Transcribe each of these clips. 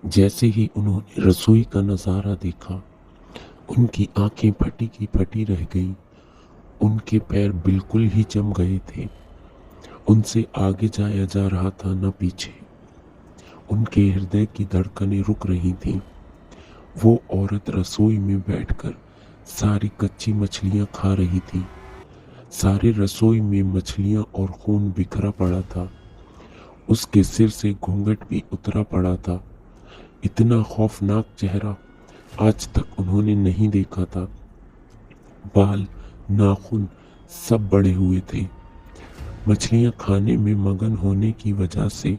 जैसे ही उन्होंने रसोई का नज़ारा देखा, उनकी आंखें फटी की फटी रह गईं। उनके पैर बिल्कुल ही जम गए थे। उनसे आगे जाया जा रहा था न पीछे। उनके हृदय की धड़कनें रुक रही थीं। वो औरत रसोई में बैठकर सारी कच्ची मछलियां खा रही थी। सारे रसोई में मछलियां और खून बिखरा पड़ा था। उसके सिर से घूंघट भी उतरा पड़ा था। इतना खौफनाक चेहरा आज तक उन्होंने नहीं देखा था। बाल, नाखून सब बड़े हुए थे। मछलियां खाने में मगन होने की वजह से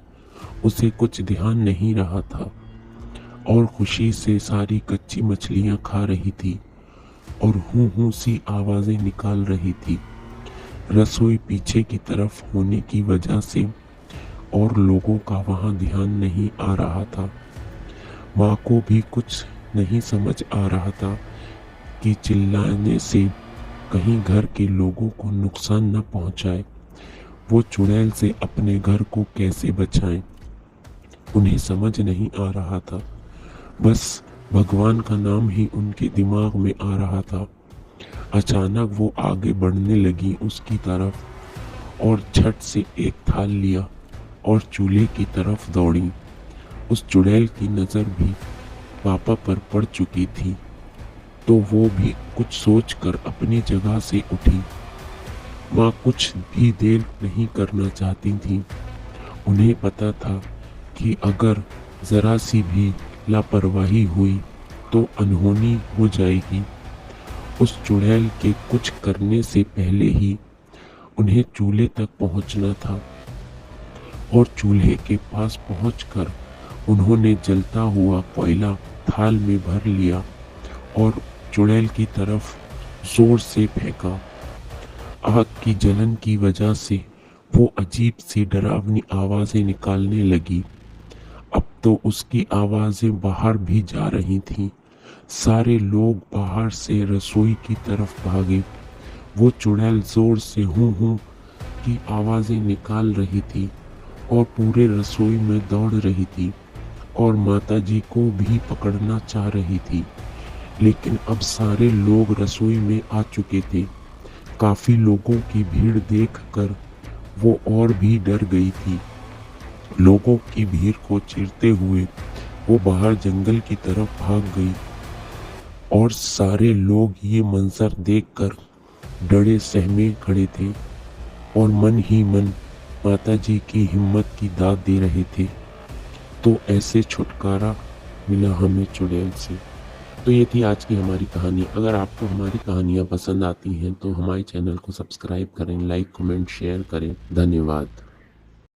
उसे कुछ ध्यान नहीं रहा था और खुशी से सारी कच्ची मछलियां खा रही थी और हूं हूं सी आवाजें निकाल रही थी। रसोई पीछे की तरफ होने की वजह से और लोगों का वहां ध्यान नहीं आ रहा था। माँ को भी कुछ नहीं समझ आ रहा था कि चिल्लाने से कहीं घर के लोगों को नुकसान न पहुंचाए। वो चुड़ैल से अपने घर को कैसे बचाएं, उन्हें समझ नहीं आ रहा था। बस भगवान का नाम ही उनके दिमाग में आ रहा था। अचानक वो आगे बढ़ने लगी उसकी तरफ और झट से एक थाल लिया और चूल्हे की तरफ दौड़ी। उस चुड़ैल की नज़र भी पापा पर पड़ चुकी थी, तो वो भी कुछ सोचकर अपनी जगह से उठी। माँ कुछ भी देर नहीं करना चाहती थी। उन्हें पता था कि अगर जरा सी भी लापरवाही हुई तो अनहोनी हो जाएगी। उस चुड़ैल के कुछ करने से पहले ही उन्हें चूल्हे तक पहुंचना था और चूल्हे के पास पहुंचकर उन्होंने जलता हुआ कोयला थाल में भर लिया और चुड़ैल की तरफ जोर से फेंका। आग की जलन की वजह से वो अजीब सी डरावनी आवाजें निकालने लगी। अब तो उसकी आवाजें बाहर भी जा रही थीं। सारे लोग बाहर से रसोई की तरफ भागे। वो चुड़ैल जोर से हूं की आवाजें निकाल रही थी और पूरे रसोई में दौड़ रही थी और माताजी को भी पकड़ना चाह रही थी। लेकिन अब सारे लोग रसोई में आ चुके थे। काफी लोगों की भीड़ देखकर वो और भी डर गई थी। लोगों की भीड़ को चीरते हुए वो बाहर जंगल की तरफ भाग गई और सारे लोग ये मंजर देखकर डरे सहमे खड़े थे और मन ही मन माताजी की हिम्मत की दाद दे रहे थे। तो ऐसे छुटकारा मिला हमें चुड़ैल से। तो ये थी आज की हमारी कहानी। अगर आपको हमारी कहानियाँ पसंद आती हैं तो हमारे चैनल को सब्सक्राइब करें, लाइक, कमेंट, शेयर करें। धन्यवाद।